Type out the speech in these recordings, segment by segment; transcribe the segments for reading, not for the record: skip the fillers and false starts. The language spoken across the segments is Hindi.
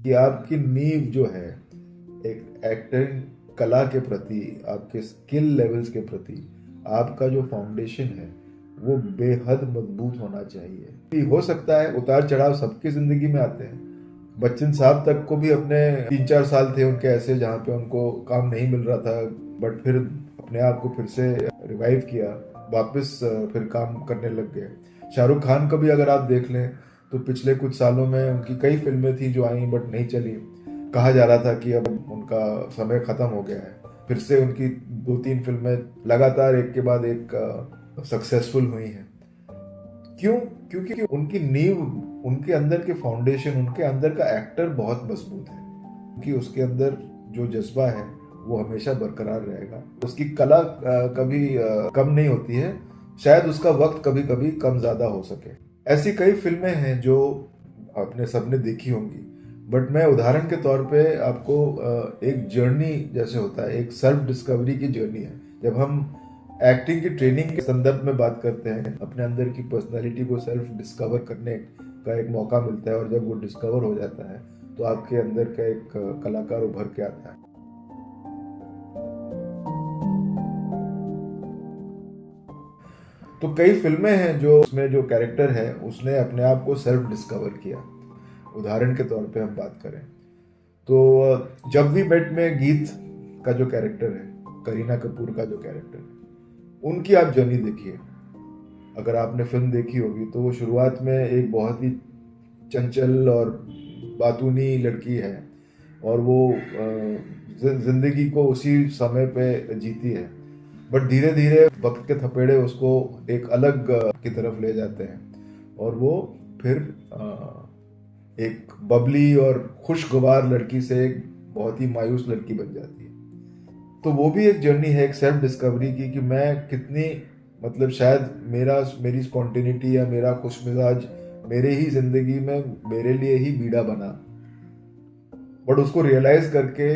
कि आपकी नींव जो है एक एक्टिंग कला के प्रति, आपके स्किल लेवल्स के प्रति, आपका जो फाउंडेशन है वो बेहद मजबूत होना चाहिए। कि हो सकता है उतार चढ़ाव सबकी जिंदगी में आते हैं। बच्चन साहब तक को भी अपने 3-4 साल थे उनके ऐसे जहाँ पे उनको काम नहीं मिल रहा था, बट फिर अपने आप को फिर से रिवाइव किया, वापस फिर काम करने लग गए। शाहरुख खान को भी अगर आप देख लें तो पिछले कुछ सालों में उनकी कई फिल्में थी जो आई बट नहीं चली। कहा जा रहा था कि अब उनका समय खत्म हो गया है। फिर से उनकी 2-3 फिल्में लगातार एक के बाद एक सक्सेसफुल हुई हैं। क्यों? क्योंकि उनकी नींव, उनके अंदर के फाउंडेशन, उनके अंदर का एक्टर बहुत मजबूत है कि उसके अंदर जो जज्बा है वो हमेशा बरकरार रहेगा। उसकी कला कभी कम नहीं होती है, शायद उसका वक्त कभी कभी कम ज्यादा हो सके। ऐसी कई फिल्में हैं जो आपने सबने देखी होंगी, बट मैं उदाहरण के तौर पे आपको एक जर्नी जैसे होता है, एक सेल्फ डिस्कवरी की जर्नी है। जब हम एक्टिंग की ट्रेनिंग के संदर्भ में बात करते हैं, अपने अंदर की पर्सनालिटी को सेल्फ डिस्कवर करने का एक मौका मिलता है, और जब वो डिस्कवर हो जाता है तो आपके अंदर का एक कलाकार उभर के आता है। तो कई फिल्में हैं जो उसमें जो कैरेक्टर है उसने अपने आप को सेल्फ डिस्कवर किया। उदाहरण के तौर पे हम बात करें तो जब वी मेट में गीत का जो कैरेक्टर है, करीना कपूर का जो कैरेक्टर है, उनकी आप जर्नी देखिए। अगर आपने फिल्म देखी होगी तो वो शुरुआत में एक बहुत ही चंचल और बातूनी लड़की है, और वो जिंदगी को उसी समय पे जीती है, बट धीरे धीरे वक्त के थपेड़े उसको एक अलग की तरफ ले जाते हैं, और वो फिर एक बबली और खुशगवार लड़की से एक बहुत ही मायूस लड़की बन जाती है। तो वो भी एक जर्नी है, एक सेल्फ डिस्कवरी की, कि मैं कितनी, मतलब शायद मेरी स्पॉन्टेनिटी या मेरा खुशमिजाज मेरे ही जिंदगी में मेरे लिए ही बीड़ा बना, बट उसको रियलाइज करके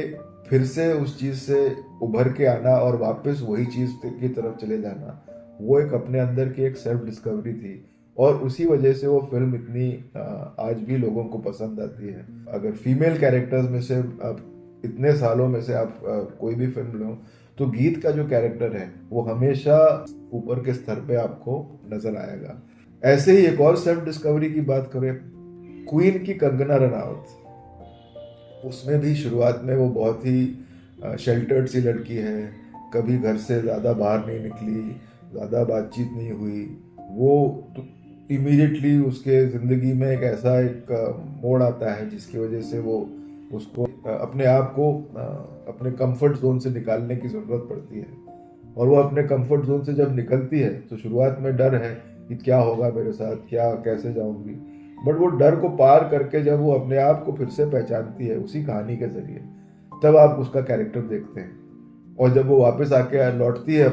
फिर से उस चीज से उभर के आना और वापस वही चीज की तरफ चले जाना, वो एक अपने अंदर की एक सेल्फ डिस्कवरी थी। और उसी वजह से वो फिल्म इतनी आज भी लोगों को पसंद आती है। अगर फीमेल कैरेक्टर्स में से आप इतने सालों में से आप कोई भी फिल्म लो तो गीत का जो कैरेक्टर है वो हमेशा ऊपर के स्तर पे आपको नजर आएगा। ऐसे ही एक और सेल्फ डिस्कवरी की बात करें, क्वीन की कंगना रनावत, उसमें भी शुरुआत में वो बहुत ही शेल्टर्ड सी लड़की है, कभी घर से ज़्यादा बाहर नहीं निकली, ज़्यादा बातचीत नहीं हुई। वो तो इमीडिएटली उसके ज़िंदगी में एक ऐसा एक मोड़ आता है जिसकी वजह से वो उसको अपने आप को अपने कंफर्ट जोन से निकालने की ज़रूरत पड़ती है। और वो अपने कंफर्ट जोन से जब निकलती है तो शुरुआत में डर है कि क्या होगा मेरे साथ, क्या कैसे जाऊंगी, बट वो डर को पार करके जब वो अपने आप को फिर से पहचानती है उसी कहानी के जरिए, तब आप उसका कैरेक्टर देखते हैं। और जब वो वापस आके लौटती है,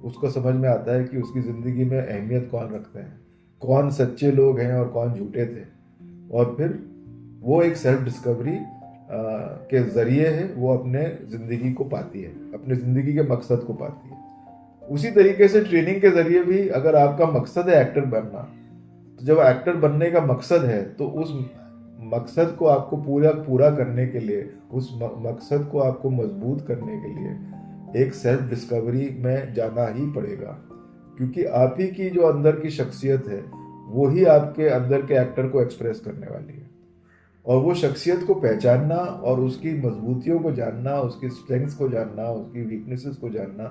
उसको समझ में आता है कि उसकी ज़िंदगी में अहमियत कौन रखते हैं, कौन सच्चे लोग हैं और कौन झूठे थे। और फिर वो एक सेल्फ डिस्कवरी के ज़रिए है वो अपने ज़िंदगी को पाती है, अपने ज़िंदगी के मकसद को पाती है। उसी तरीके से ट्रेनिंग के ज़रिए भी अगर आपका मकसद है एक्टर बनना, तो जब एक्टर बनने का मकसद है तो उस मकसद को आपको पूरा पूरा करने के लिए, उस मकसद को आपको मजबूत करने के लिए एक सेल्फ डिस्कवरी में जाना ही पड़ेगा। क्योंकि आप ही की जो अंदर की शख्सियत है वो ही आपके अंदर के एक्टर को एक्सप्रेस करने वाली है। और वो शख्सियत को पहचानना और उसकी मजबूतियों को जानना, उसकी स्ट्रेंथ्स को जानना, उसकी वीकनेसेस को जानना,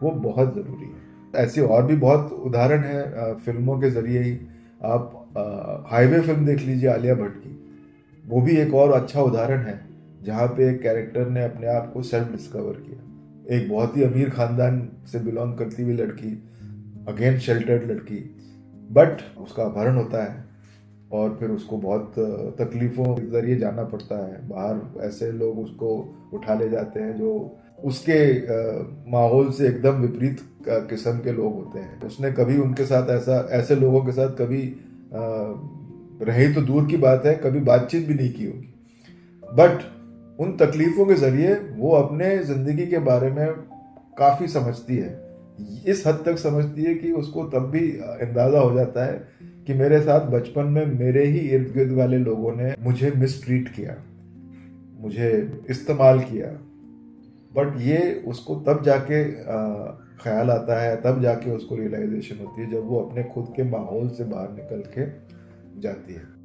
वो बहुत ज़रूरी है। ऐसे और भी बहुत उदाहरण हैं फिल्मों के ज़रिए ही। आप हाईवे फिल्म देख लीजिए आलिया भट्ट की, वो भी एक और अच्छा उदाहरण है जहाँ पे एक कैरेक्टर ने अपने आप को सेल्फ डिस्कवर किया। एक बहुत ही अमीर खानदान से बिलोंग करती हुई लड़की, अगेन शेल्टर्ड लड़की, बट उसका अपहरण होता है और फिर उसको बहुत तकलीफ़ों के ज़रिए जाना पड़ता है बाहर। ऐसे लोग उसको उठा ले जाते हैं जो उसके माहौल से एकदम विपरीत किस्म के लोग होते हैं। उसने कभी उनके साथ ऐसे लोगों के साथ कभी रही तो दूर की बात है, कभी बातचीत भी नहीं की होगी, बट उन तकलीफ़ों के ज़रिए वो अपने ज़िंदगी के बारे में काफ़ी समझती है। इस हद तक समझती है कि उसको तब भी अंदाज़ा हो जाता है कि मेरे साथ बचपन में मेरे ही इर्द गिर्द वाले लोगों ने मुझे मिसट्रीट किया, मुझे इस्तेमाल किया। बट ये उसको तब जाके ख्याल आता है, तब जाके उसको रियलाइजेशन होती है जब वो अपने खुद के माहौल से बाहर निकल के जाती है।